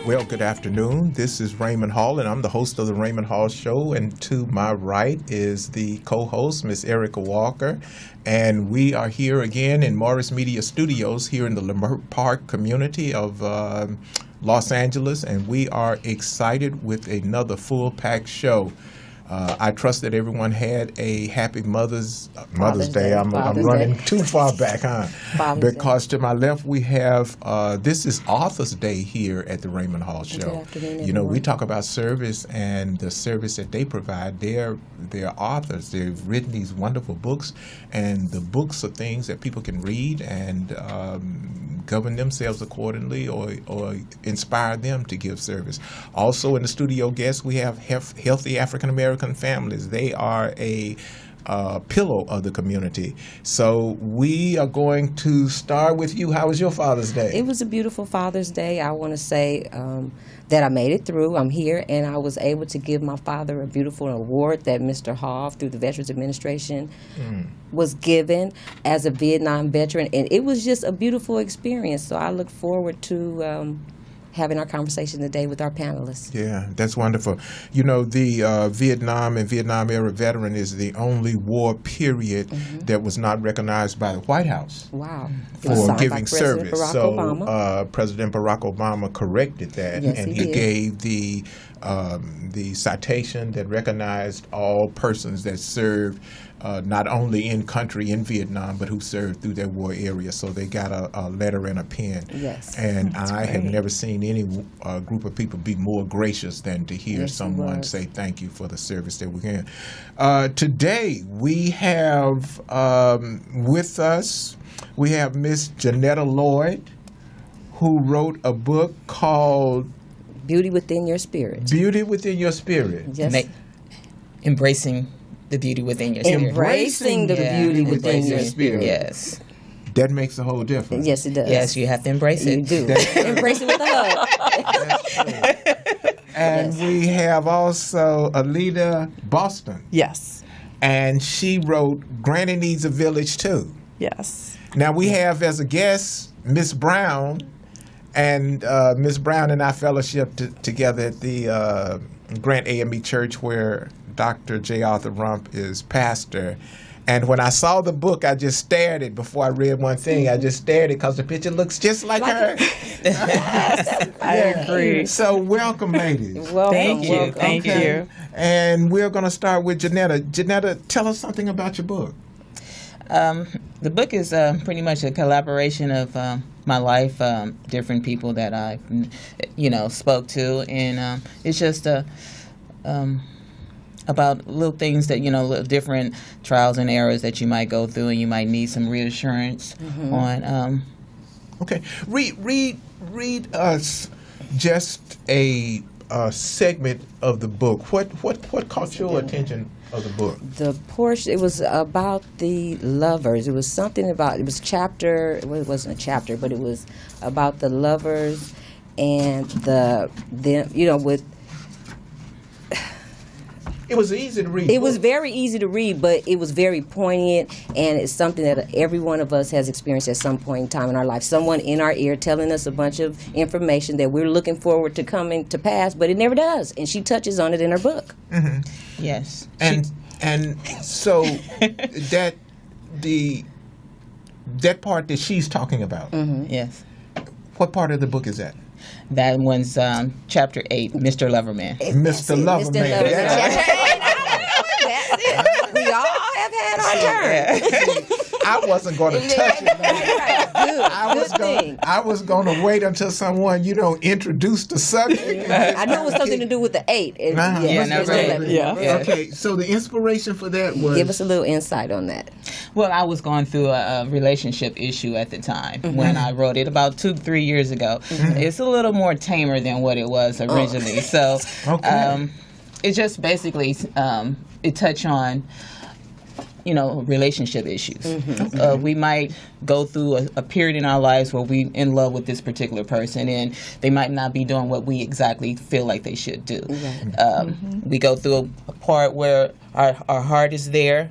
Well, good afternoon. This is Raymond Hall, and I'm the host of the Raymond Hall Show. And to my right is the co-host, Miss Errecca Walker. And we are here again in Morris Media Studios here in the Leimert Park community of Los Angeles. And we are excited with another full-packed show. I trust that everyone had a happy Mother's Day. I'm running too far back, huh? Because to my left we have, this is Author's Day here at the Raymond Hall Show. Good afternoon, you know, we talk about service and the service that they provide. They're authors. They've written these wonderful books, and the books are things that people can read and govern themselves accordingly or inspire them to give service. Also in the studio guests, we have healthy African American families. They are a pillow of the community. So we are going to start with you. How was your Father's Day? It was a beautiful Father's Day. I want to say that I made it through. I'm here, and I was able to give my father a beautiful award that Mr. Hoff, through the Veterans Administration, was given as a Vietnam veteran. And it was just a beautiful experience. So I look forward to having our conversation today with our panelists. Yeah, that's wonderful. You know, the Vietnam and Vietnam-era veteran is the only war period that was not recognized by the White House. Wow. For giving service. President Barack Obama corrected that, yes, and he gave the citation that recognized all persons that served not only in country in Vietnam, but who served through that war area. So they got a letter and a pen. Yes. And I have never seen any group of people be more gracious than to hear someone say thank you for the service that we're in. Today we have with us, we have Miss Johnetta Lloyd, who wrote a book called Beauty Within Your Spirit. Beauty Within Your Spirit. Yes. Embracing the beauty within your spirit. Embracing the beauty within your spirit. Yes. That makes a whole difference. Yes, it does. Yes, you have to embrace it. You do. Embrace it with a hug. And we have also Aleta Boston. Yes. And she wrote Granny Needs a Village Too. Yes. Now we have as a guest Miss Brown, and Miss Brown and I fellowshiped together at the Grant AME Church where Dr. J. Arthur Rump is pastor. And when I saw the book, I just stared at it before I read one thing. I just stared at it because the picture looks just like her. I agree. So welcome, ladies. Welcome. Thank you. Welcome. Thank you. And we're going to start with Johnetta. Johnetta, tell us something about your book. The book is pretty much a collaboration of my life, different people that I, spoke to, and it's just about little things that, little different trials and errors that you might go through, and you might need some reassurance on. Okay, read us just a segment of the book. What caught your attention of the book? The portion, it was about the lovers. It was something about, it was chapter, well, it wasn't a chapter, but it was about the lovers and with. It was easy to read. It was very easy to read, but it was very poignant, and it's something that every one of us has experienced at some point in time in our life. Someone in our ear telling us a bunch of information that we're looking forward to coming to pass, but it never does. And she touches on it in her book. Mm-hmm. Yes. And so that part that she's talking about. Mm-hmm. Yes. What part of the book is that? That one's chapter 8, Mr. Loverman. Mr. Loverman. That's it. We all have had our turn. I wasn't going to touch it. Good. I was going to wait until someone, introduced the subject. I knew it was something to do with the 8. Okay, so the inspiration for that was... Give us a little insight on that. Well, I was going through a relationship issue at the time when I wrote it about 2-3 years ago. It's a little more tamer than what it was originally. So it just basically, it touched on relationship issues. We might go through a period in our lives where we in love with this particular person, and they might not be doing what we exactly feel like they should do. Right. We go through a part where our heart is there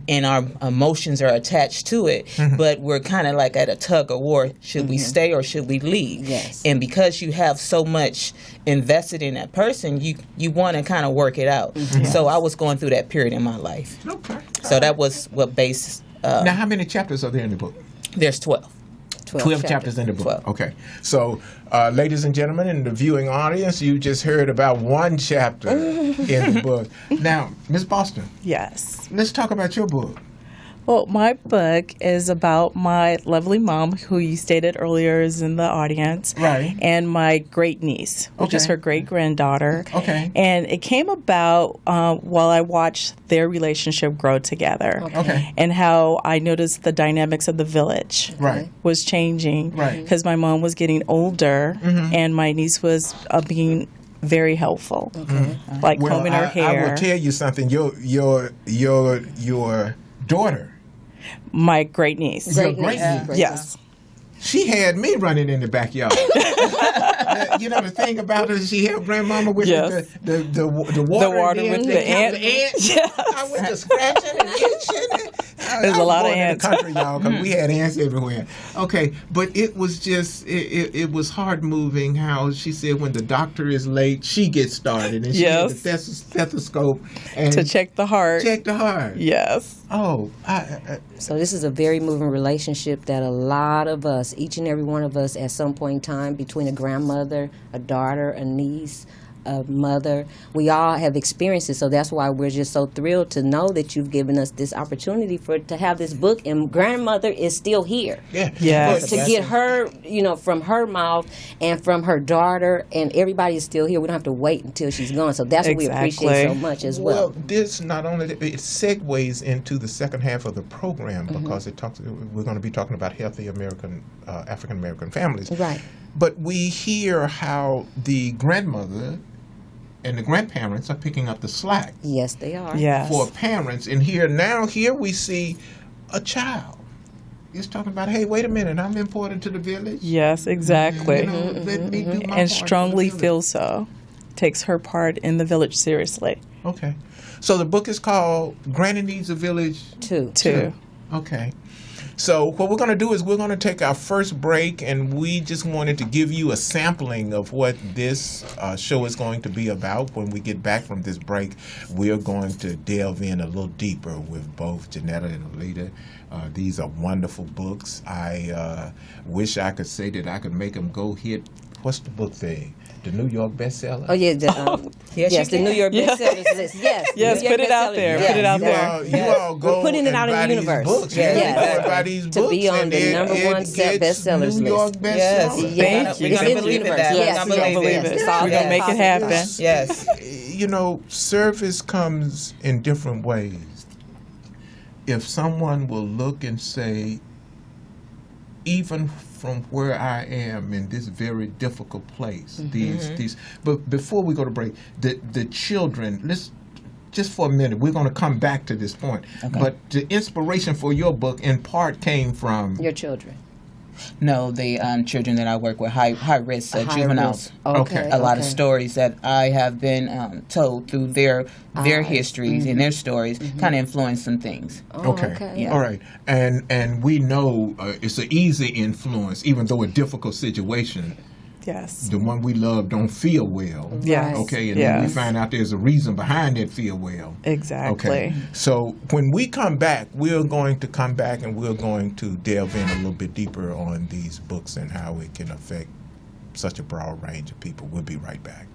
and our emotions are attached to it, but we're kind of like at a tug of war. Should we stay or should we leave? Yes. And because you have so much invested in that person, you want to kind of work it out. So I was going through that period in my life. Okay. So that was what based. Now, how many chapters are there in the book? There's 12. 12 chapters in the book. 12. Okay. So, ladies and gentlemen, in the viewing audience, you just heard about one chapter in the book. Now, Ms. Boston, Yes. let's talk about your book. Well, my book is about my lovely mom, who you stated earlier is in the audience, Right. and my great niece, which is Okay. her great granddaughter. Okay. And it came about while I watched their relationship grow together, Okay. and how I noticed the dynamics of the village Right. was changing, Right. because my mom was getting older, and my niece was being very helpful, like combing her hair. I will tell you something. Your daughter, My great niece. Great niece. Yes. she had me running in the backyard. The thing about her, she helped grandmama with Yes. the water. water and with then the count ants. ants. I went to scratching and itching. There's a lot of in ants. the country, y'all, because we had ants everywhere. Okay, but it was just, it was hard moving how she said when the doctor is late, she gets started. And she had the stethoscope and To check the heart. check the heart. Yes. Oh, So this is a very moving relationship that a lot of us, each and every one of us at some point in time, between a grandmother, a daughter, a niece, a mother, we all have experienced it. So that's why we're just so thrilled to know that you've given us this opportunity to have this book, and grandmother is still here. yeah. Yes. To get her, from her mouth and from her daughter, and everybody is still here. We don't have to wait until she's gone. So that's what we appreciate so much as well. Well, this not only it segues into the second half of the program because we're going to be talking about healthy African American families. Right. But we hear how the grandmother and the grandparents are picking up the slack Yes, they are. Yes. for parents. And here we see a child. He's talking about, hey, wait a minute, I'm important to the village. Yes, exactly. Let me do my part And for strongly the village. feels so. Takes her part in the village seriously. Okay. So the book is called Granny Needs a Village Too. Too. Okay. So what we're going to do is we're going to take our first break, and we just wanted to give you a sampling of what this show is going to be about. When we get back from this break, we're going to delve in a little deeper with both Johnetta and Aleta. These are wonderful books. I wish I could say that I could make them go hit. What's the book thing? The New York bestseller? Oh yeah, Yes, the you New can. York bestsellers list. Yes, Yes, New York put it out bestsellers there. list. Put it out Yes. You all go We're putting it and out in buy the these universe. Books. Yeah, You yes. go and buy these To books, be on and the number it one set gets bestsellers New York list. bestseller. Yes. Yes. We're gonna It's believe in the it. universe. That. Yes, We're gonna believe it. It's We're all going to that make it happen. Yes. Service comes in different ways. If someone will look and say, even from where I am in this very difficult place, these. But before we go to break, the children. Let's just for a minute. We're going to come back to this point. Okay. But the inspiration for your book, in part, came from Your children. No, the children that I work with, high risk High juveniles. risk. Okay. A lot of okay. stories that I have been told through their histories and their stories kind of influence some things. Oh, Okay. Yeah. All right. And we know it's an easy influence, even though a difficult situation. Yes. The one we love don't feel well. Yes. Okay. And then we Yes. find out there's a reason behind that feel well. Exactly. Okay. So when we come back, we're going to come back and we're going to delve in a little bit deeper on these books and how it can affect such a broad range of people. We'll be right back.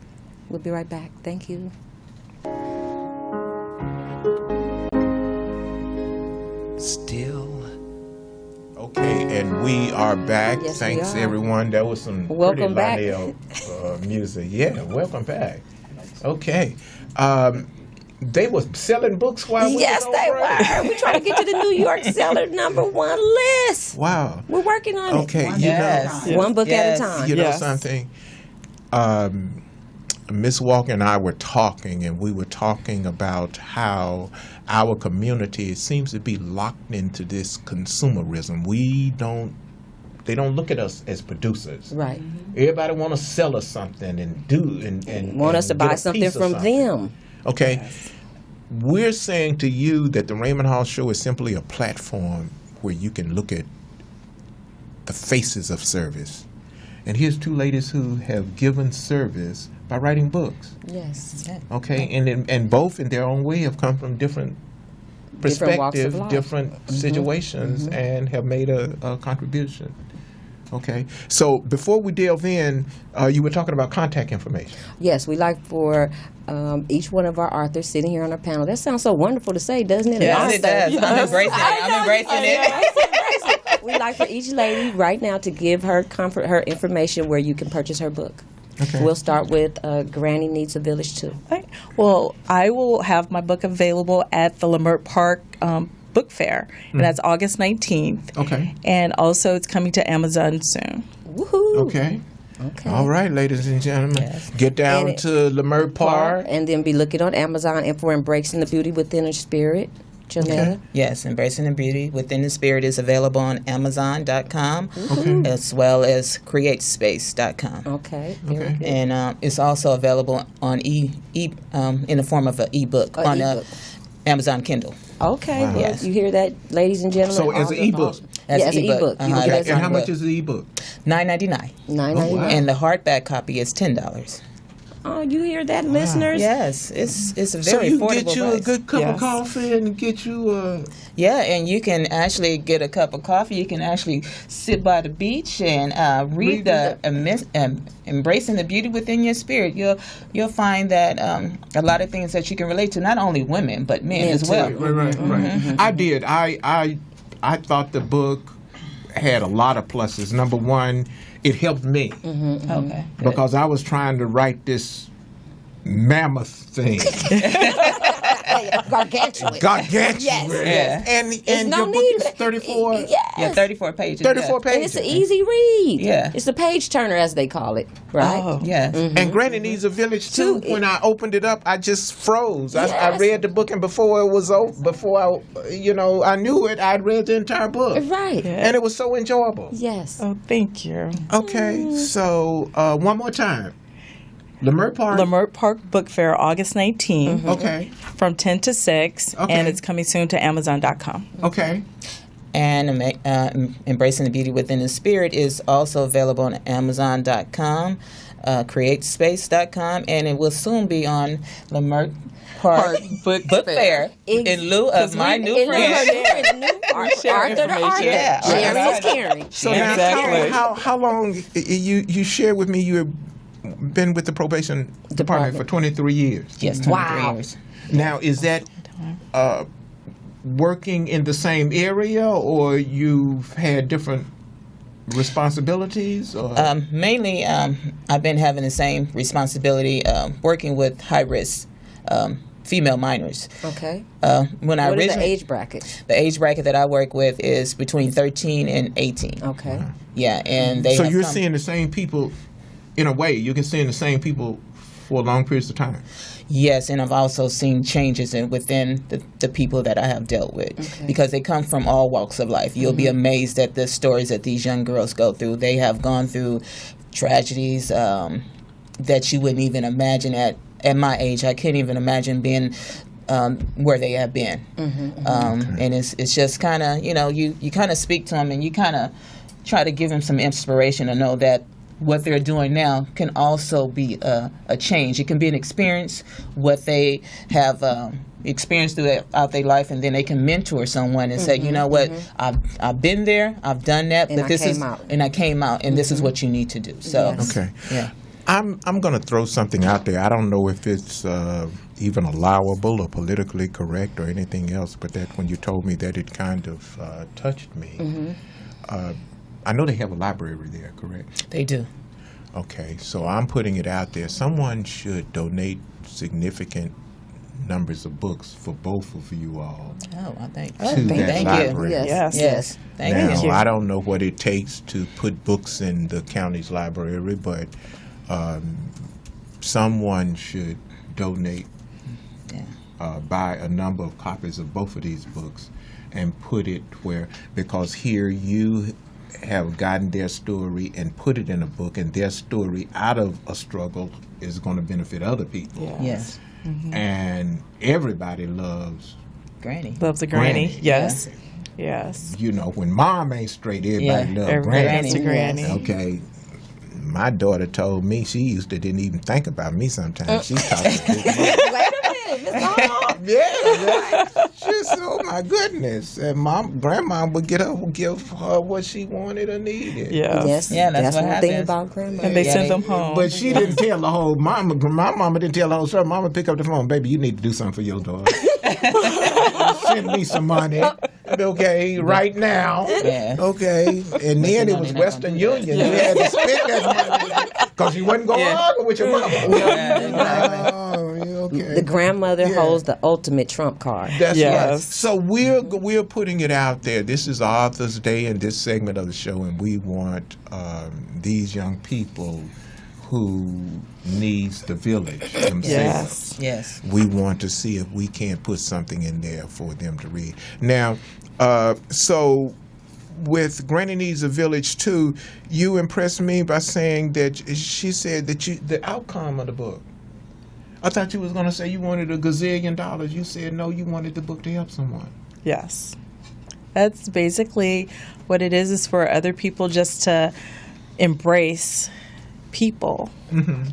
We'll be right back. Thank you. Still. Okay, and we are back. Yes, we Thanks, are. everyone. That was some Welcome back. pretty Lionel music. Yeah, welcome back. Okay. They were selling books while we Yes, was they over there? were. We're trying to get to the New York seller #1 list. Wow. We're working on Okay, it. Yes. One book Yes. at a time. you know Yes. something? Miss Walker and I were talking, and we were talking about how our community seems to be locked into this consumerism. They don't look at us as producers. Right. Everybody want to sell us something and Want us to get buy a something piece of from them. Okay. Yes. We're saying to you that the Raymond Hall Show is simply a platform where you can look at the faces of service. And here's two ladies who have given service by writing books. Yes. Okay, and both in their own way have come from different Different walks of perspectives, life. different situations, and have made a contribution. Okay, so before we delve in, you were talking about contact information. Yes, we like for each one of our authors sitting here on our panel. That sounds so wonderful to say, doesn't it? Yes, it does. I'm embracing it. I'm embracing it. We like for each lady right now to give her her information where you can purchase her book. Okay. We'll start with Granny Needs a Village too. Okay. Well, I will have my book available at the Leimert Park Book Fair, and that's August 19th. Okay. And also, it's coming to Amazon soon. Woohoo! Okay. Okay. All right, ladies and gentlemen, Yes. get down And to Leimert Park. And then be looking on Amazon and for Embracing the Beauty Within Her Spirit. Johnetta. Yes, Embracing the Beauty Within the Spirit is available on Amazon.com Okay. as well as CreateSpace.com. Okay. Very Okay. good. And it's also available on in the form of an ebook A on ebook. Amazon Kindle. Okay. Wow. Well, Yes. you hear that, ladies and gentlemen? So as an ebook? As Yes, an an ebook. ebook. You Uh-huh. can get Okay, it and how on much is the ebook? $9.99. $9.99. wow. And the hardback copy is $10. Oh, you hear that, listeners? Yes, it's a So very you affordable get you a price. good cup of Yes. coffee and get you a... Yeah, and you can actually get a cup of coffee. You can actually sit by the beach and read the Embracing the Beauty Within Your Spirit. You'll find that a lot of things that you can relate to, not only women but men as too. well. Right. I did. I thought the book had a lot of pluses. Number one, it helped me Okay. because I was trying to write this mammoth thing. Gargantuan. Gargantuan. Yes. And no your book need is for that. 34. Yes. Yeah, 34 pages. 34 yeah. pages. And it's an easy read. Yeah. It's a page turner, as they call it, right? Oh. Yes. And Granny Needs a Village too. Too. When I opened it up, I just froze. I Yes. read the book, and before it was over, before I knew it, I'd read the entire book, Right. Yeah. and it was so enjoyable. Yes. Oh, thank you. Okay, so one more time, Leimert Park. Leimert Park Book Fair, August 19th, Okay, from 10 to 6, Okay. and it's coming soon to Amazon.com. okay, And Embracing the Beauty Within the Spirit is also available on Amazon.com, CreateSpace.com, and it will soon be on Leimert Park Book Fair in lieu of my new friend. Arthur the author. Yeah. Sharing is caring. So Exactly. now, how long you shared with me? You have been with the probation department for 23 years. Yes, 23 Wow. years. Now, is that working in the same area, or you've had different responsibilities? Or? Mainly, I've been having the same responsibility working with high-risk female minors. Okay. When I What is the originally, age bracket? the age bracket that I work with is between 13 and 18. Okay. Yeah, and they So have you're come- seeing the same people, in a way, you can see the same people for long periods of time. Yes, and I've also seen changes within the people that I have dealt with because they come from all walks of life. You'll be amazed at the stories that these young girls go through. They have gone through tragedies that you wouldn't even imagine at my age. I couldn't even imagine being where they have been. And it's just kind of, you kind of speak to them and you kind of try to give them some inspiration to know that what they're doing now can also be a change. It can be an experience, what they have experienced throughout their life, and then they can mentor someone and say, you know what, I've been there, I've done that, And but I this came is, out. and I came out, and this is what you need to do. So, Yes. Okay. yeah. I'm going to throw something out there. I don't know if it's even allowable or politically correct or anything else, but that when you told me that, it kind of touched me. I know they have a library there, correct? They do. Okay, so I'm putting it out there. Someone should donate significant numbers of books for both of you all Oh, I think. to that thank library. you. Yes. Yes. Yes. Thank Now, you. I don't know what it takes to put books in the county's library, but someone should donate, Yeah. buy a number of copies of both of these books and put it where, because here you have gotten their story and put it in a book, and their story out of a struggle is going to benefit other people. Yes. And everybody loves, Granny. Loves a granny. Granny. Yes. Yes. you know, when mom ain't straight, everybody Yeah, loves Everybody granny. loves a granny. Okay. My daughter told me she used to didn't even think about me sometimes. She talked to me. Wait a minute, Miss Hall. Yeah, she said, "Oh my goodness!" And grandma would give her what she wanted or needed. Yes. Yes, Yeah, that's what one thing happens. about grandma. And they Yeah, send they- them home. But she didn't tell the whole mama. My mama didn't tell the whole story. Mama pick up the phone, baby. You need to do something for your daughter. Send me some money, okay, right now. Yeah. Okay, and then you it know was they're not Western gonna do Union. You had to spend that money because you wasn't going to Yeah. argue with your mama. Yeah, exactly. Oh, yeah, okay. The grandmother Yeah. holds the ultimate trump card. That's Yes. right. So we're putting it out there. This is Author's Day in this segment of the show, and we want these young people who needs the village themselves. Yes. Yes. We want to see if we can't put something in there for them to read. Now, so with Granny Needs a Village too, you impressed me by saying that she said that the outcome of the book. I thought you was going to say you wanted $1 gazillion. You said no, you wanted the book to help someone. Yes. That's basically what it is for other people just to embrace people.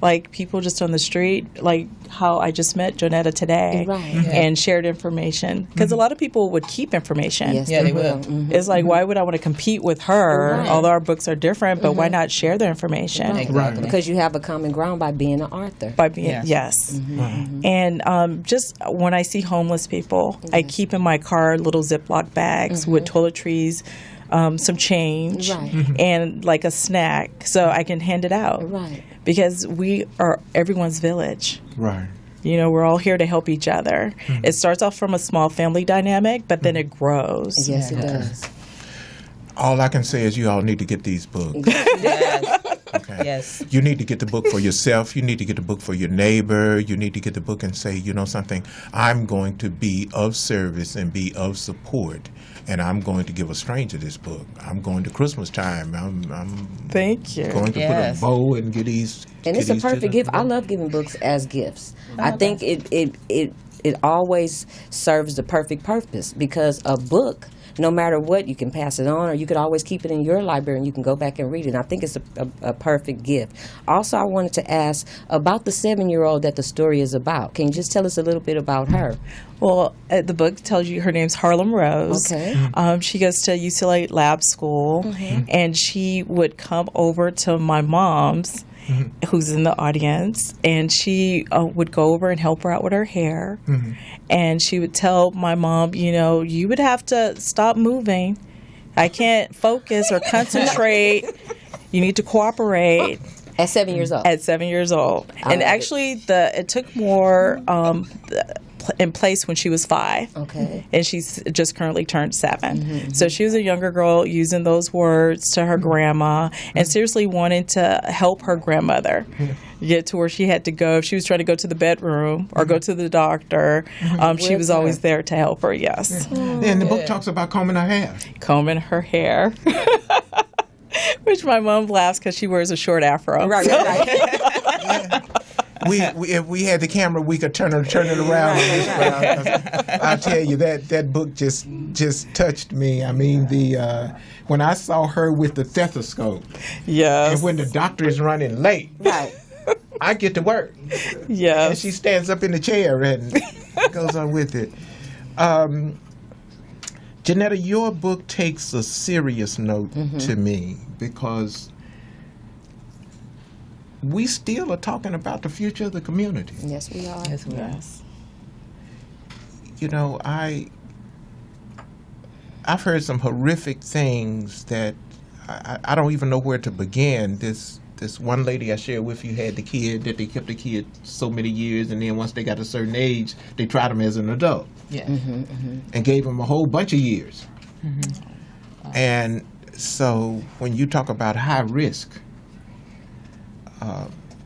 Like people just on the street, like how I just met Johnetta today Right. and shared information. Because a lot of people would keep information. Yes, Yeah, they will. will. Mhm. It's like, why would I want to compete with her? Right. Although our books are different, but why not share their information? Right. Exactly. Because you have a common ground by being an author. By being, Yes. yes. And just when I see homeless people, I keep in my car little Ziploc bags with toiletries, some change, Right. and like a snack so I can hand it out. Right. Because we are everyone's village. Right. You know, we're all here to help each other. It starts off from a small family dynamic, but then it grows. Yes, it does. All I can say is you all need to get these books. Yes. Okay. Yes. You need to get the book for yourself. You need to get the book for your neighbor. You need to get the book and say, you know something, I'm going to be of service and be of support, and I'm going to give a stranger this book. I'm going to Christmas time. I'm Thank you. going to Yes. put a bow and get these. And it's a perfect gift. I love giving books as gifts. I think it always serves the perfect purpose, because a book, no matter what, you can pass it on, or you could always keep it in your library and you can go back and read it. And I think it's a perfect gift. Also, I wanted to ask about the 7-year-old that the story is about. Can you just tell us a little bit about her? Well, the book tells you her name's Harlem Rose. Okay. She goes to UCLA lab school, and she would come over to my mom's, who's in the audience, and she would go over and help her out with her hair. And she would tell my mom, you know, you would have to stop moving. I can't focus or concentrate. You need to cooperate. At 7 years old. At 7 years old. I And love actually, it took more in place when she was 5. Okay. And she's just currently turned 7. So she was a younger girl using those words to her grandma and seriously wanting to help her grandmother get to where she had to go. If she was trying to go to the bedroom or go to the doctor, she was With always her. there to help her, yes. And the book talks about combing her hair. Combing her hair. Which my mom laughs because she wears a short afro. Right, right. If we had the camera, we could turn it around. I'll tell you that book just touched me. I mean, when I saw her with the stethoscope, Yes. and when the doctor is running late, Right. I get to work, and Yes. she stands up in the chair and goes on with it. Johnetta, your book takes a serious note to me, because we still are talking about the future of the community. Yes, we are. Yes, we are. Yes. You know, I've heard some horrific things that I don't even know where to begin. This one lady I shared with you had the kid, that they kept the kid so many years, and then once they got a certain age, they tried him as an adult Yeah. and gave him a whole bunch of years. And so when you talk about high risk,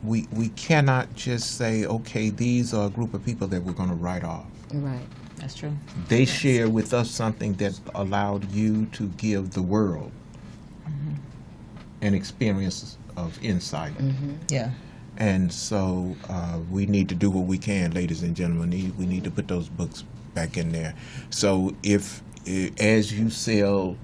we cannot just say, okay, these are a group of people that we're going to write off. Right. That's true. They share with us something that allowed you to give the world an experience of insight. Yeah. And so we need to do what we can, ladies and gentlemen. We need to put those books back in there. So if, as you sell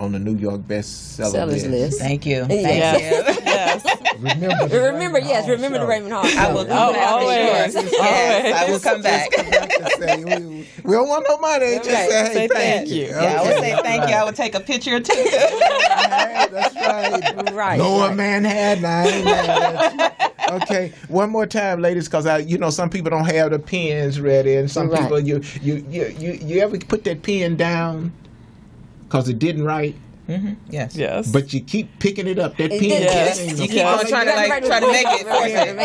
on the New York bestseller Sellers list. Thank you. Yes. Remember, yes, remember the Raymond Hall. I will come Oh, back. always. Yes, I will come back. We don't want no money. Just say, hey, Say thank thank you. you. Yeah, I would say thank you. I would take a picture or two. That's right. Right. Lower Manhattan. I ain't mad at you. Okay, one more time, ladies, because some people don't have the pens ready, and some Right. people you ever put that pen down because it didn't write, Yes. Yes. but you keep picking it up. That pen. Yes. keeps You keep on trying to make it force it.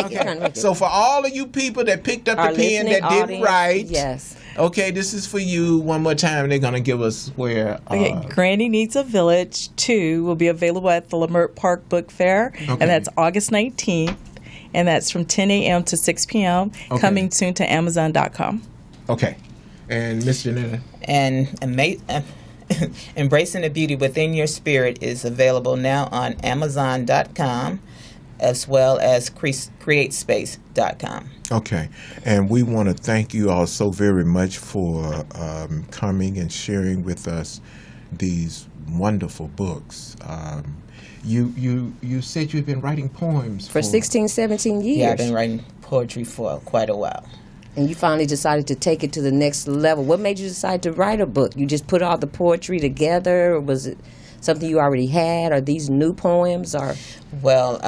Okay. So for all of you people that picked up Our the pen listening that didn't audience, write, yes. okay, this is for you. One more time, they're gonna give us where. Okay, Granny Needs a Village 2 will be available at the Lamert Park Book Fair, and that's August 19th, and that's from 10 a.m. to 6 p.m., coming soon to Amazon.com. Okay, and Miss Johnetta. And Embracing the Beauty Within Your Spirit is available now on Amazon.com as well as CreateSpace.com. Okay, and we want to thank you all so very much for coming and sharing with us these wonderful books. You said you've been writing poems For 16, 17 years. Yeah, I've been writing poetry for quite a while. And you finally decided to take it to the next level. What made you decide to write a book? You just put all the poetry together, or was it something you already had? Are these new poems? Or Well,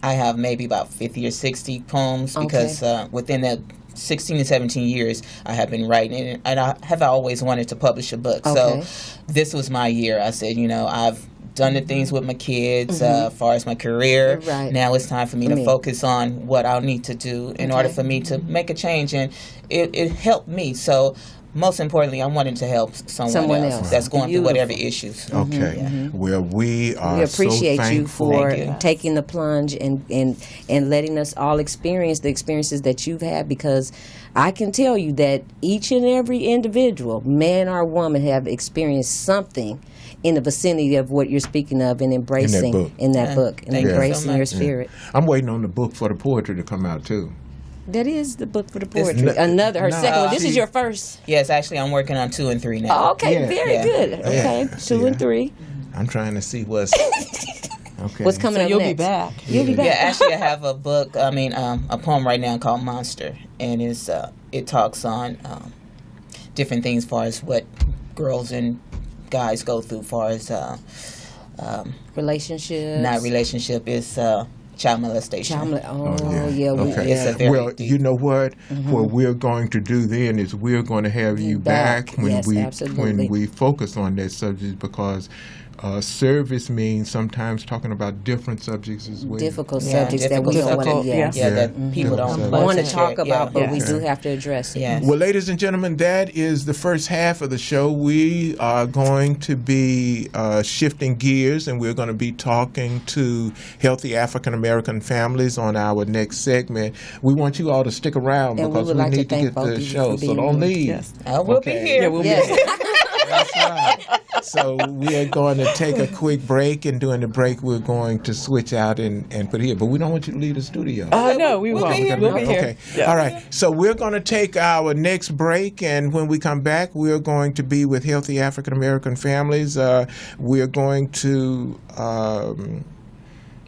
I have maybe about 50 or 60 poems because within the 16 to 17 years, I have been writing, and I have always wanted to publish a book. Okay. So this was my year. I said, I've done the things with my kids as far as my career. Right. Now it's time for me to focus on what I'll need to do in order for me to make a change, and it helped me. So most importantly, I wanted to help someone else that's going through whatever issues. Okay. Well, we are we appreciate so you thankful. for Thank you. taking the plunge and letting us all experience the experiences that you've had, because I can tell you that each and every individual, man or woman, have experienced something in the vicinity of what you're speaking of and embracing in that book and Thank you so embracing your much. spirit. I'm waiting on the book for the poetry to come out too. That is the book for the poetry. no- Her no, second one. This see- is your first. Yes, actually, I'm working on 2 and 3 now. Oh, okay, Yeah. very Yeah. good. Okay, Yeah. 2 and 3. I'm trying to see what's okay. What's coming So up you'll next? be back. You'll be back. Yeah, actually, I have a book. A poem right now called "Monster," and it talks on different things, as far as what girls and guys go through, as far as Relationships. not relationship is child molestation. Okay. It's a very Well, deep- you know what? What we're going to do then is we're going to have you back when Yes, absolutely. we focus on that subject, because service means sometimes talking about different subjects as well. Difficult Yeah, subjects that we don't want difficult, to yes. Yeah, that Yeah. people don't Difficult want to share. talk about, but we Yes. do have to address it. Yes. Well, ladies and gentlemen, that is the first half of the show. We are going to be shifting gears, and we're going to be talking to healthy African American families on our next segment. We want you all to stick around And we because would we like to need to thank get both the of you show. for So being don't here. leave. Yes. I will be Okay. here. Yeah, we'll be Yes. That's right. So we are going to take a quick break, and during the break, we're going to switch out and put here. But we don't want you to leave the studio. No, we won't. be here. We'll be here. Okay. Yeah. All right. So we're going to take our next break, and when we come back, we're going to be with healthy African American families. We're going to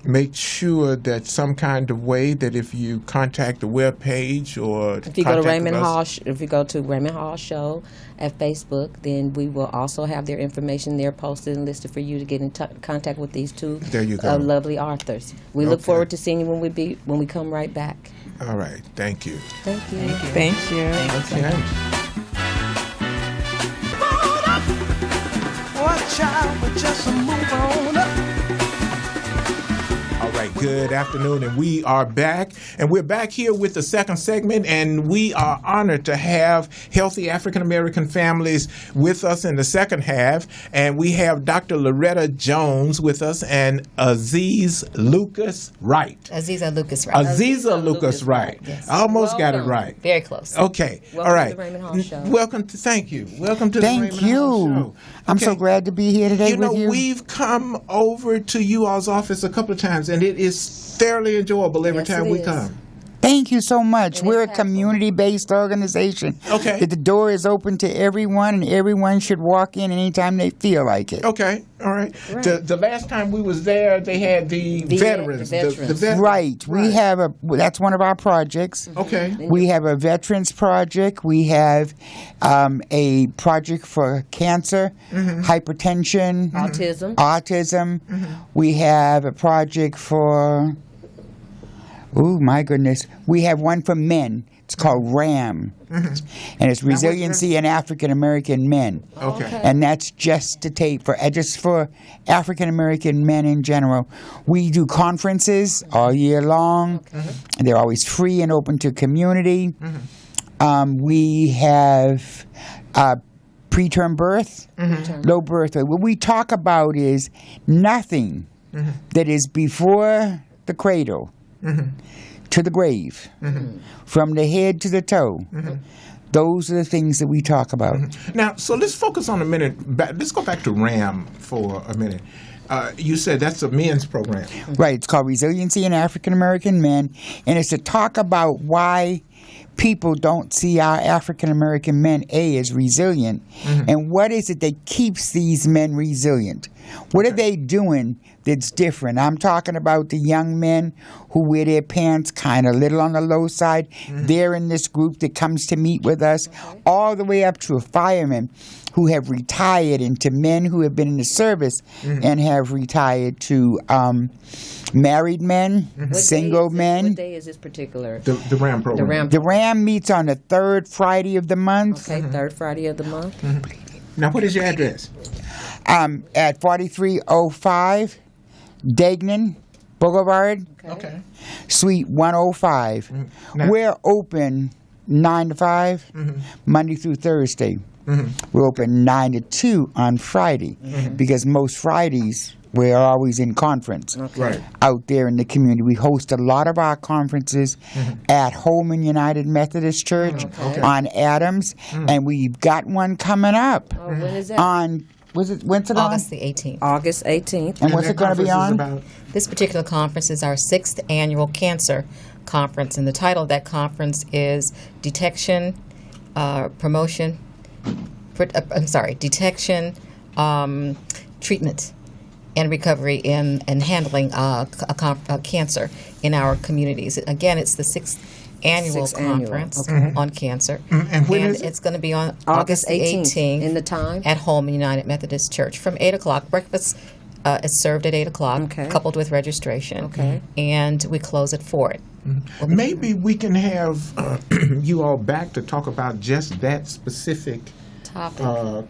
make sure that some kind of way that if you contact the web page or If you go to contact Raymond us- Hall, if you go to Raymond Hall Show at Facebook, then we will also have their information there posted and listed for you to get in contact with these two There you go. lovely authors. We look Okay. forward to seeing you when we come right back. All right. Thank you. Thank you. Thank you. Okay. Watch out, but just move on up. All right. right, good afternoon, and we are back. And we're back here with the second segment, and we are honored to have healthy African-American families with us in the second half. And we have Dr. Loretta Jones with us and Aziza Lucas Wright. Aziza Lucas Wright. Aziza Lucas Wright. Yes. I almost got it Welcome. right. Very close. Okay, Welcome all right. to the Raymond Hall Show. Welcome to, thank you. Welcome to Thank the Raymond Hall you. Show. I'm so Okay. glad to be here today You know, with you. we've come over to you all's office a couple of times, and it is fairly enjoyable every Yes, time it we is. come. Thank you so much. And We're a impactful. community-based organization. Okay. That the door is open to everyone, and everyone should walk in anytime they feel like it. Okay, all right. Right. The last time we was there, they had the veterans. the veterans. Right. We have that's one of our projects. Okay. We have a veterans project. We have a project for cancer, hypertension, Autism. We have a project for, oh my goodness, we have one for men. It's called RAM, and it's Resiliency in African American Men. Okay. And that's just to take just for African American men in general. We do conferences all year long. And they're always free and open to community. We have preterm birth, low birth rate. What we talk about is nothing that is before the cradle to the grave, from the head to the toe. Those are the things that we talk about. Now, so let's focus on a minute. Let's go back to RAM for a minute. You said that's a men's program. Right. It's called Resiliency in African American Men, and it's to talk about why people don't see our African American men as resilient, and what is it that keeps these men resilient? What are they doing that's different? I'm talking about the young men who wear their pants kind of little on the low side. They're in this group that comes to meet with us, all the way up to a fireman who have retired, and to men who have been in the service and have retired, to married men, single men. What day is this particular? The RAM program. The RAM. The RAM meets on the third Friday of the month. Okay, third Friday of the month. Now, what is your address? At 4305 Degnan Boulevard, Okay. Suite 105. Now- We're open 9 to 5, Monday through Thursday. We're open 9 to 2 on Friday, because most Fridays we're always in conference Right. out there in the community. We host a lot of our conferences at Holman United Methodist Church on Adams, and we've got one coming up Oh, when is that? on, when's it August on? the 18th. August 18th. And what's that it going to be conference is on? about- This particular conference is our 6th annual cancer conference, and the title of that conference is Detection, Promotion, Detection, Treatment, and Recovery in handling cancer in our communities. Again, it's the 6th annual Sixth annual, conference okay. on cancer. And when is it? It's going to be on August August the 18th. In the time? At Holman United Methodist Church from 8 o'clock. Breakfast is served at 8 o'clock, Okay. coupled with registration. Okay. And we close at 4. Maybe we can have you all back to talk about just that specific. Topic.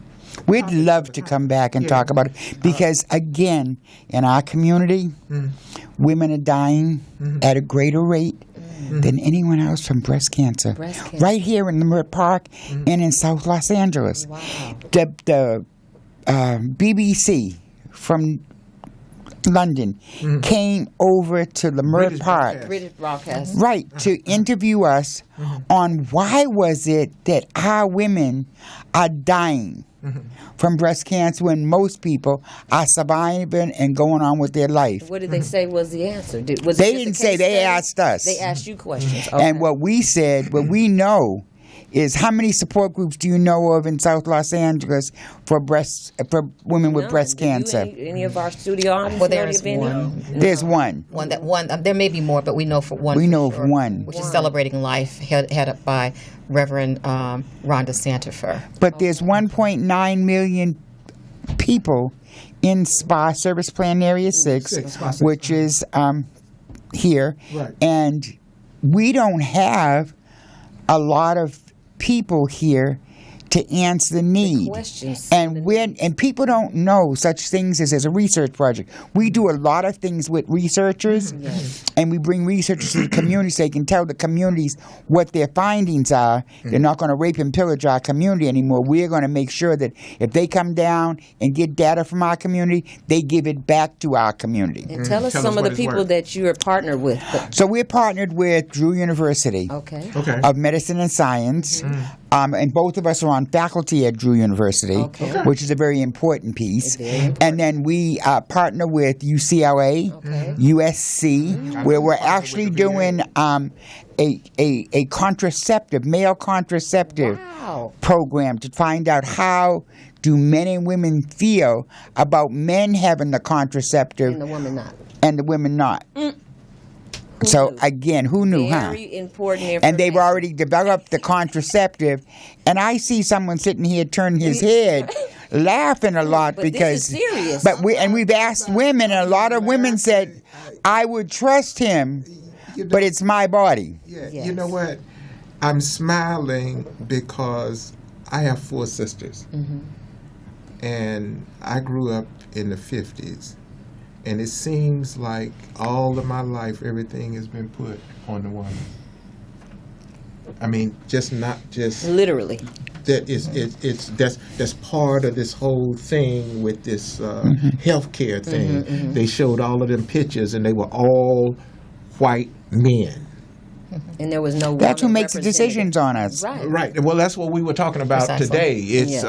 We'd love to come back and talk about it, because again, in our community, women are dying at a greater rate than anyone else from breast cancer. Breast cancer. Right here in Leimert Park and in South Los Angeles. Wow. The BBC from London came over to Leimert British Park. broadcast. British broadcast. Right, to interview us on why was it that our women are dying from breast cancer when most people are surviving and going on with their life. What did they say was the answer? Was They it just a didn't say, case they study? asked us. They asked you questions. And Okay. what we said, what we know is, how many support groups do you know of in South Los Angeles for women with None. breast Do you, cancer? any of our studio audience Well, know there is of any? one. There's one. There may be more, but we know for one. We for know of sure, one. which is Celebrating Life, head up by Reverend Rhonda Santafer. But there's 1.9 million people in SPA, Service Plan Area 6, SPA 6, which is here. Right. And we don't have a lot of people here to answer the need. questions. And people don't know such things as a research project. We do a lot of things with researchers, and we bring researchers to the community so they can tell the communities what their findings are. They're not going to rape and pillage our community anymore. We're going to make sure that if they come down and get data from our community, they give it back to our community. And tell us Tell some us of the what it's people worth. that you are partnered with. So we're partnered with Drew University Okay. Okay. of Medicine and Science, and both of us are on faculty at Drew University, Okay. which is a very important piece. Very important. And then we partner with UCLA, Okay. USC, where we're actually doing a contraceptive, male contraceptive Wow. program to find out how do men and women feel about men having the contraceptive And the woman not. and the women not. So knew? again, who knew, huh? Very important information. And they've already developed the contraceptive, and I see someone sitting here turning his head, laughing a lot But this because. is serious. But we've asked women, and a lot of women said, "I would trust him, but it's my body." Yeah, Yes. you know what? I'm smiling because I have 4 sisters. And I grew up in the 50s. And it seems like all of my life, everything has been put on the woman. I mean, not just Literally. that that's part of this whole thing with this healthcare thing. They showed all of them pictures, and they were all white men. And there was no That's who woman makes the decisions on us. Right. Right. Well, that's what we were talking about Precisely. today. It's Yes.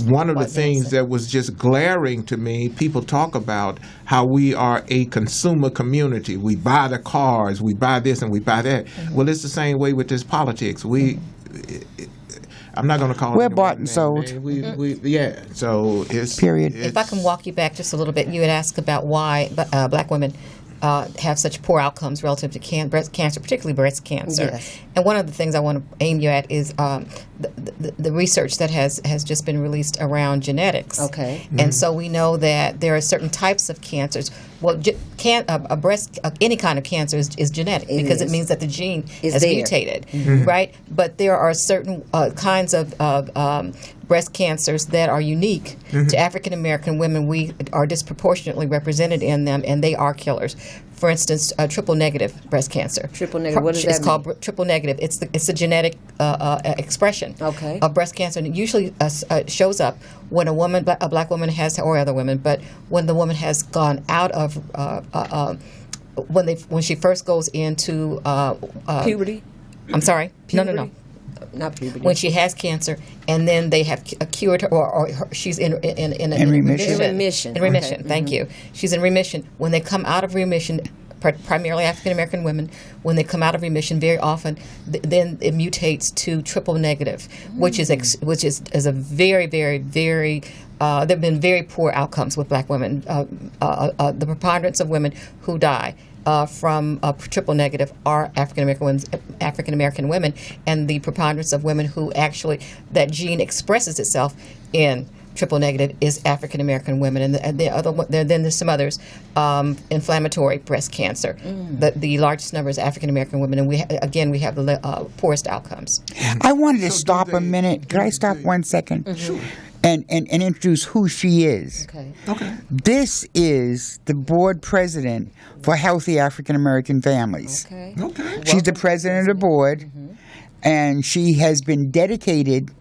one of the White things man that was just glaring to me. People talk about how we are a consumer community. We buy the cars, we buy this, and we buy that. Well, it's the same way with this politics. I'm not going to call it. We're anyone bought and name, sold. man. Yeah. So it's Period. If I can walk you back just a little bit, you had asked about why black women have such poor outcomes relative to breast cancer, particularly breast cancer. Yes. And one of the things I want to aim you at is the research that has just been released around genetics. Okay. And so we know that there are certain types of cancers. Well, any kind of cancer is genetic because it is. means that the gene Is has there. mutated, right? But there are certain kinds of breast cancers that are unique to African American women. We are disproportionately represented in them, and they are killers. For instance, triple negative breast cancer. Triple negative, what does that It's called mean? triple negative. It's a genetic expression Okay. of breast cancer, and it usually shows up when a black woman has, or other women, but when the woman has gone out of when she first goes into Puberty? I'm sorry, no. Not puberty. When she has cancer, and then they have cured her, or she's in remission. In remission. In remission. Okay. Thank you. She's in remission. When they come out of remission, primarily African American women, when they come out of remission, very often, then it mutates to triple negative, which is a very, very, very. There have been very poor outcomes with black women. The preponderance of women who die from triple negative are African American women, and the preponderance of women who actually that gene expresses itself in triple negative is African American women, and then there's some others. Inflammatory breast cancer, the largest number is African American women, and we have the poorest outcomes. I wanted to stop a minute. Could I stop 1 second? Sure. And introduce who she is. Okay. This is the board president for Healthy African American Families. Okay. She's the president of the board, and she has been dedicated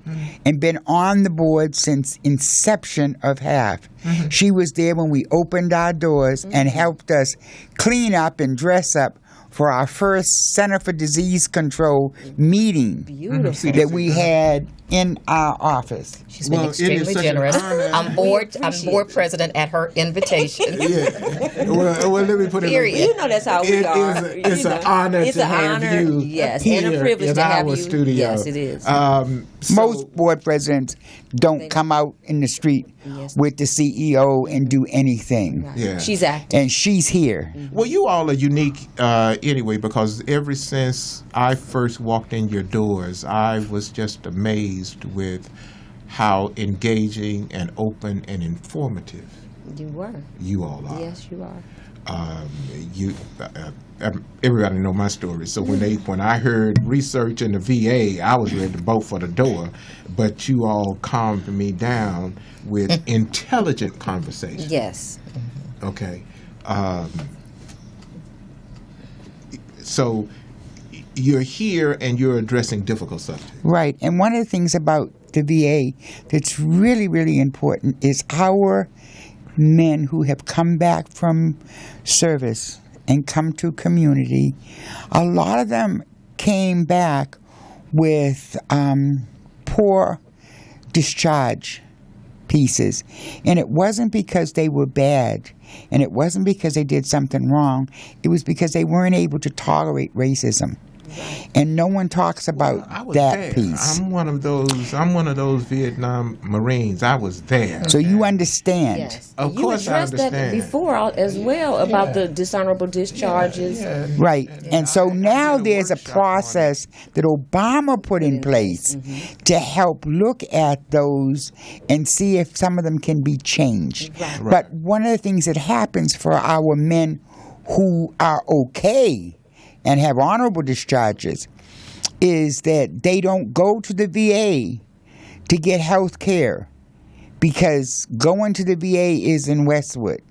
and been on the board since inception of HAF. She was there when we opened our doors and helped us clean up and dress up for our first Center for Disease Control meeting Beautiful. that we had in our office. She's been Well, it is extremely such an generous. honor. I'm board president at her invitation. Yeah. Well, let me put it. Period. You know that's how we It are. is it's an honor It's to an have honor, you yes, here and a privilege in to have our you. studio. Yes, it is. Most board presidents don't come out in the street Yes. with the CEO and do anything. Yeah. She's active. And she's here. Well, you all are unique anyway, because ever since I first walked in your doors, I was just amazed with how engaging and open and informative You were. you all are. Yes, you are. you everybody know my story. So when I heard research in the VA, I was ready to bolt for the door. But you all calmed me down with intelligent conversation. Yes. Okay. So you're here and you're addressing difficult subjects. Right. And one of the things about the VA that's really, really important is our men who have come back from service and come to community. A lot of them came back with poor discharge pieces. And it wasn't because they were bad. And it wasn't because they did something wrong. It was because they weren't able to tolerate racism. And no one talks about I was that there. piece. I'm one of those Vietnam Marines. I was there. So you understand. Yes. Of You course I addressed that understand. before as well about the dishonorable discharges. Yeah. Right. And so now did a there's a workshop on process that Obama put in place to help look at those and see if some of them can be changed. Right. But one of the things that happens for our men who are okay and have honorable discharges is that they don't go to the VA to get health care because going to the VA is in Westwood.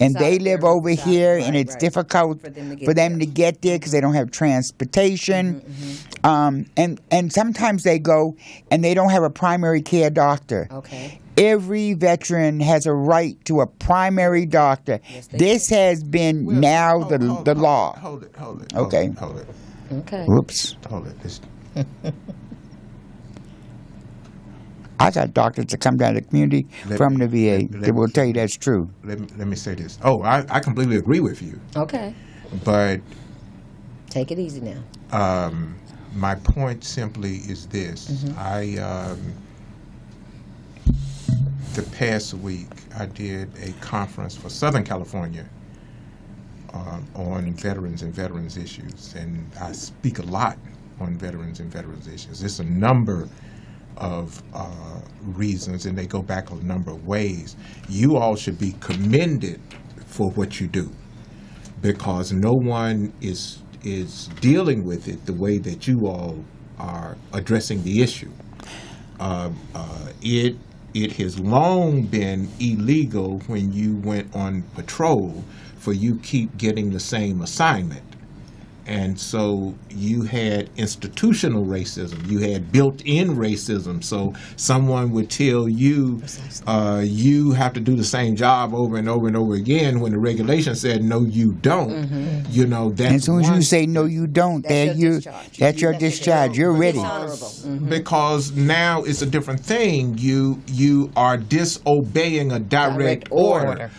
And It's they out live there. over It's out here, there. and Right, it's right. difficult For them to get for them there. to get there because they don't have transportation. And sometimes they go and they don't have a primary care doctor. Okay. Every veteran has a right to a primary doctor. Yes, they This has been now the law. Hold it. Okay. Hold it. Okay. Whoops. Hold it. This- I got doctors that come down to the community Let from me- the VA let that me- will tell you that's true. Let me say this. Oh, I completely agree with you. Okay. But Take it easy now. my point simply is this. The past week, I did a conference for Southern California on veterans and veterans issues, and I speak a lot on veterans and veterans issues. There's a number of reasons, and they go back a number of ways. You all should be commended for what you do, because no one is dealing with it the way that you all are addressing the issue. It has long been illegal when you went on patrol for you keep getting the same assignment. And so you had institutional racism. You had built-in racism. So someone would tell you, you have to do the same job over and over and over again when the regulation said, no, you don't. You know, that's As soon as you one- say no, you don't, That's your you discharge. that's your discharge. You're ready. Dishonorable. Because now it's a different thing. You are disobeying a direct order.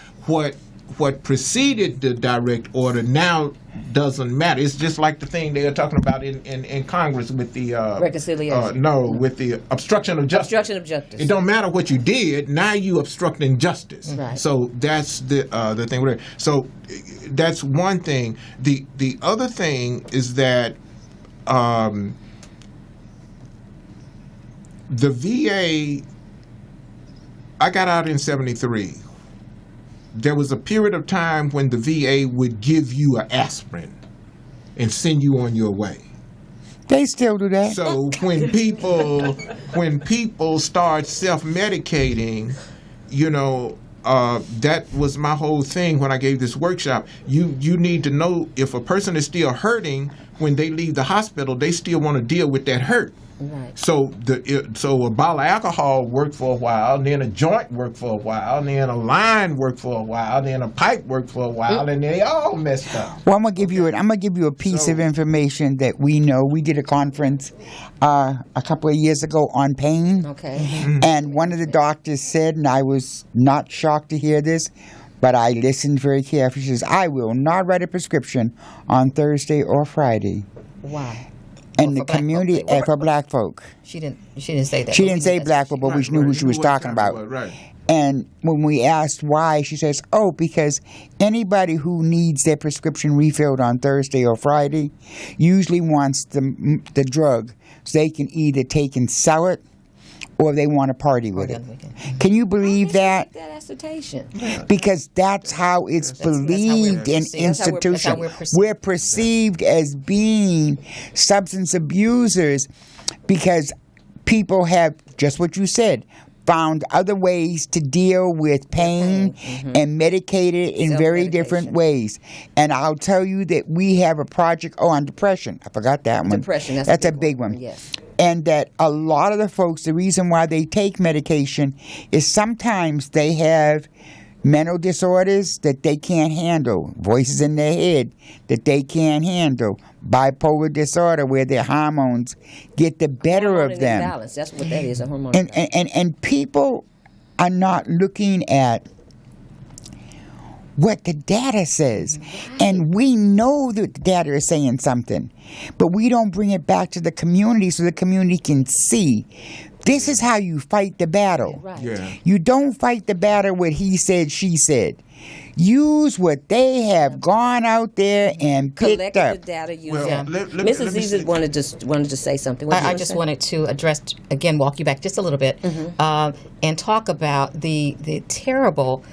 What preceded the direct order now doesn't matter. It's just like the thing they are talking about in Congress with the Reconciliation. with the obstruction of justice. Obstruction of justice. It don't matter what you did. Now you obstructing justice. Right. So that's the thing with it. So that's one thing. The other thing is that the VA. I got out in '73. There was a period of time when the VA would give you an aspirin and send you on your way. They still do that. So when people start self-medicating, you know, that was my whole thing when I gave this workshop. You need to know if a person is still hurting when they leave the hospital, they still want to deal with that hurt. Right. So so a bottle of alcohol worked for a while, and then a joint worked for a while, and then a line worked for a while, and then a pipe worked for a while, and they all messed up. Well, I'm gonna give you a piece of information that we know. We did a conference a couple of years ago on pain, Okay. and one of the doctors said, and I was not shocked to hear this, but I listened very carefully. She says, "I will not write a prescription on Thursday or Friday." Wow. In the for black community, folk. for black folk. She didn't say that. She but didn't we say knew black that's- folk, but we knew who she was talking about. Right. And when we asked why, she says, "Oh, because anybody who needs their prescription refilled on Thursday or Friday usually wants the drug so they can either take and sell it or they want to party with Party it. on the weekend. Can you believe that? That assertion. Because that's how it's believed in perceived. That's how we're institutions. perceived. We're perceived as being substance abusers because people have, just what you said, found other ways to deal with pain and medicate it in very different ways. And I'll tell you that we have a project on depression. I forgot that one. Depression, that's a big one. Yes. And that a lot of the folks, the reason why they take medication is sometimes they have mental disorders that they can't handle, voices in their head that they can't handle, bipolar disorder where their hormones get the better Hormone of them. imbalance. That's what that is, a hormone. And people are not looking at what the data says. And we know that the data is saying something, but we don't bring it back to the community so the community can see. This is how you fight the battle. Right. Yeah. You don't fight the battle with he said, she said. Use what they have gone out there and picked Collected up. the data. Well, Yeah. let Mrs. me Easy say- wanted to say something. What did I you just say? wanted to address, again, walk you back just a little bit, and talk about the terrible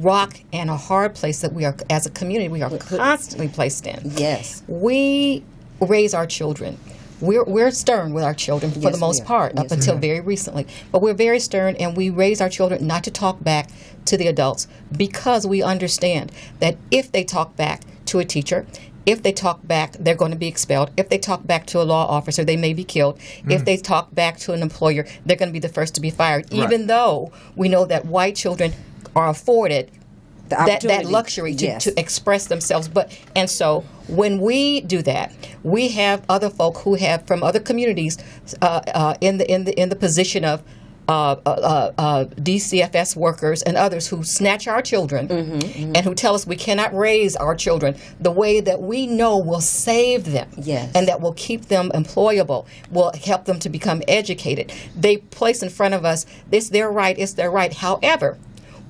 rock and a hard place that we are, as a community, we are constantly placed in. Yes. We raise our children. We're stern with our children for Yes, the most we are. part, up Yes, until very recently. But we're very stern, and we raise our children not to talk back to the adults because we understand that if they talk back to a teacher, if they talk back, they're going to be expelled. If they talk back to a law officer, they may be killed. If they talk back to an employer, they're going to be the first to be fired, even though we know that white children are afforded The that opportunity. luxury to, Yes. to express themselves. And so when we do that, we have other folk who have from other communities in the position of DCFS workers and others who snatch our children and who tell us we cannot raise our children the way that we know will save them, Yes. and that will keep them employable, will help them to become educated. They place in front of us, it's their right, it's their right. However,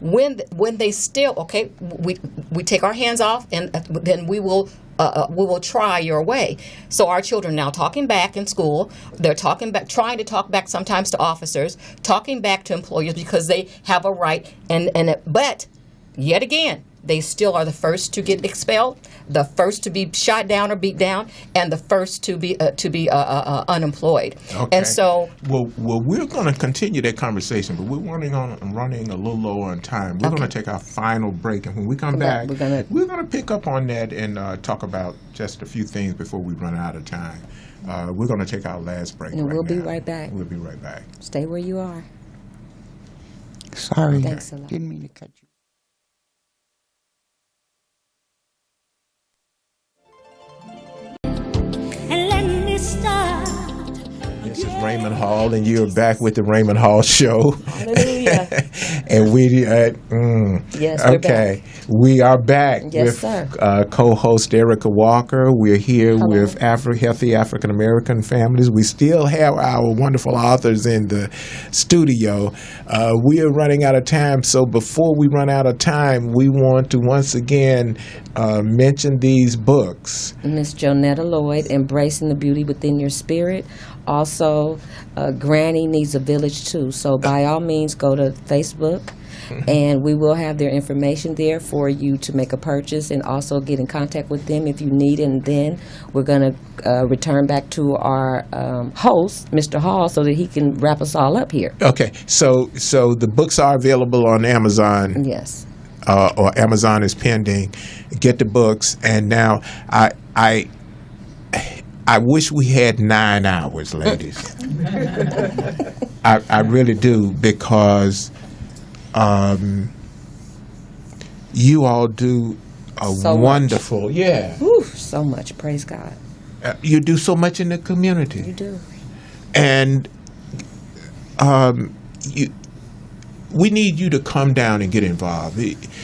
when they still, okay, we take our hands off, and then we will try your way. So our children now talking back in school, they're talking back, trying to talk back sometimes to officers, talking back to employers because they have a right, but yet again, they still are the first to get expelled, the first to be shot down or beat down, and the first to be unemployed. Okay. And so, well, we're going to continue that conversation, but we're running a little low on time. We're going to take our final break, and when we come back, we're gonna pick up on that and talk about just a few things before we run out of time. We're going to take our last break. And we'll be now. right back. We'll be right back. Stay where you are. Sorry. Thanks a lot. Didn't mean to cut you. And let me start. This is Raymond Hall, and you're back with the Raymond Hall Show. Hallelujah. And we, Yes, we're okay, we are back Yes, with sir. co-host Errecca Walker. We're here Hello. with healthy African American families. We still have our wonderful authors in the studio. We are running out of time, so before we run out of time, we want to once again mention these books. Miss Johnetta Lloyd, Embracing the Beauty Within Your Spirit. Also, Granny Needs a Village Too. So by all means, go to Facebook, and we will have their information there for you to make a purchase and also get in contact with them if you need. And then we're going to return back to our host, Mr. Hall, so that he can wrap us all up here. Okay, so the books are available on Amazon. Yes. Or Amazon is pending. Get the books, and now I wish we had 9 hours, ladies. I really do, because you all do a So much. wonderful, Whew, so much. Praise God. you do so much in the community. You do. And we need you to come down and get involved.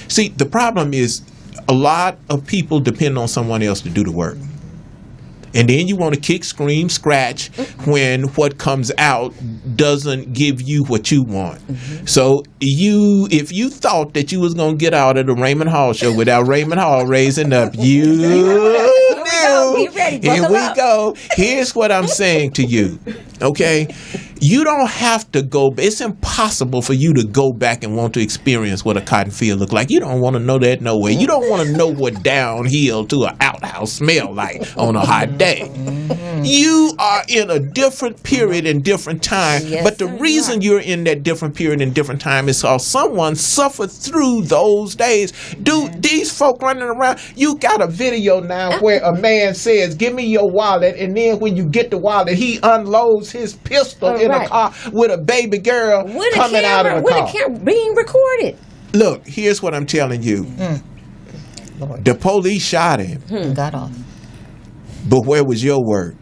See, the problem is a lot of people depend on someone else to do the work. And then you want to kick, scream, scratch when what comes out doesn't give you what you want. So if you thought that you was going to get out of the Raymond Hall show without Raymond Hall raising up, you knew. Get ready, Here buckle we up. go. Here's what I'm saying to you. Okay? You don't have to go. It's impossible for you to go back and want to experience what a cotton field look like. You don't want to know that no way. You don't want to know what downhill to an outhouse smell like on a hot day. You are in a different period and different time. Yes, but the sir, you reason are. you're in that different period and different time is because someone suffered through those days. Dude, these folk running around, you got a video now where a man says, "Give me your wallet," and then when you get the wallet, he unloads his pistol in a Right. car with a baby girl With coming out of the with car. a camera being recorded. Look, here's what I'm telling you. The police shot him, Got off. but where was your word?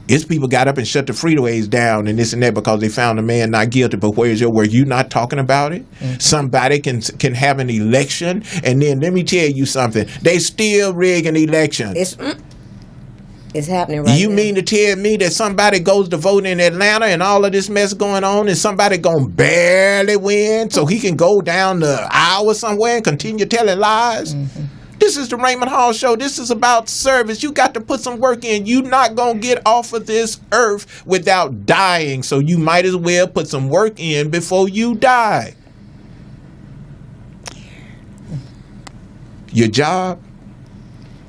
His people got up and shut the freeways down and this and that because they found the man not guilty. But where's your word? You not talking about it? Somebody can have an election, and then let me tell you something. They still rigging elections. It's happening right You now. mean to tell me that somebody goes to vote in Atlanta and all of this mess going on, and somebody gonna barely win so he can go down the aisle somewhere and continue telling lies? This is the Raymond Hall Show. This is about service. You got to put some work in. You're not going to get off of this earth without dying. So you might as well put some work in before you die. Your job,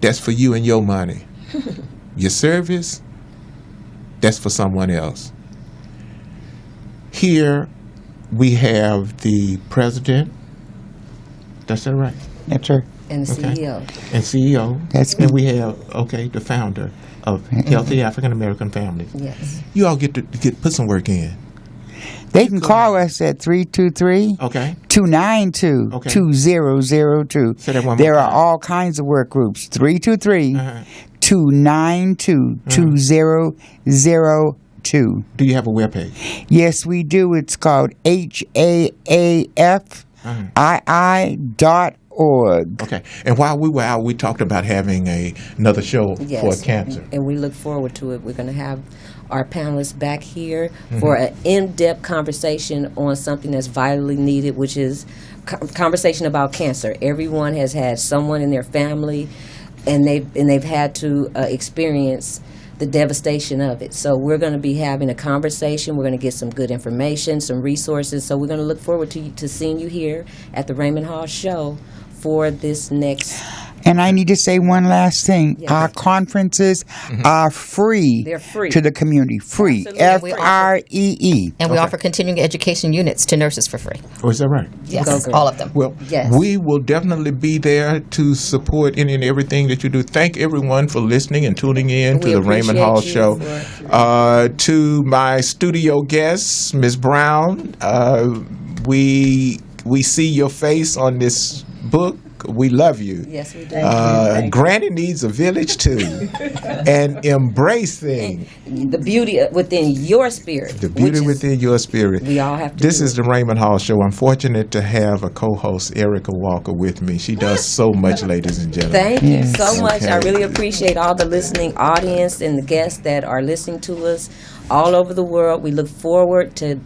that's for you and your money. Your service, that's for someone else. Here we have the president. That's that right? That's right. And the Okay. CEO. And CEO. That's and me. we have the founder of Healthy African American Families. Yes. You all get to put some work in. They can call us at 323 Okay. 292 Okay. 2002. Say that one more There are time. all kinds of work groups. 323 Uh-huh. 292 2002. Do you have a webpage? Yes, we do. It's called HAAFII.org. Okay. And while we were out, we talked about having another show Yes. for cancer. And we look forward to it. We're going to have our panelists back here for an in-depth conversation on something that's vitally needed, which is conversation about cancer. Everyone has had someone in their family, and they've had to experience the devastation of it. So we're going to be having a conversation. We're going to get some good information, some resources. So we're going to look forward to seeing you here at the Raymond Hall Show for this next. And I need to say one last thing. Yes. Our conferences are free, They're free. to the community. Free. Absolutely. FREE. And we offer continuing education units to nurses for free. Oh, is that right? Yes, Go, girl. all of them. Well, Yes. we will definitely be there to support any and everything that you do. Thank everyone for listening and tuning in to We the Raymond appreciate Hall you Show. To my studio guests, Ms. Brown, we see your face on this book. We love you. Yes, we do. Granny needs a village too, and embrace things. The beauty within your spirit. The beauty which is- within your spirit. We all have to This do is the Raymond Hall Show. I'm fortunate to have a co-host, Errecca Walker, with me. She does so much, ladies and gentlemen. Thank you Yes. so much. I Okay. really appreciate all the listening audience and the guests that are listening to us all over the world. We look forward to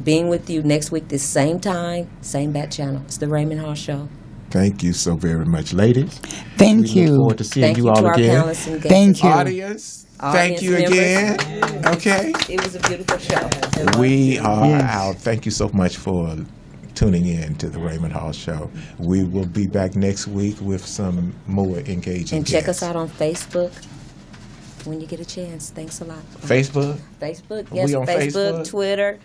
being with you next week, this same time, same bat channel. It's the Raymond Hall Show. Thank you so very much, ladies. Thank We look you. forward to seeing Thank you you to all our again. panelists and guests. Thank you. Audience, thank you Audience again. Okay. It was a beautiful show. We are Yes. out. Thank you so much for tuning in to the Raymond Hall Show. We will be back next week with some more engaging And check guests. us out on Facebook when you get a chance. Thanks a lot. Facebook. Facebook, yes, We on Facebook, Facebook? Twitter,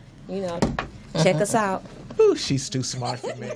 check us out. Ooh, she's too smart for me.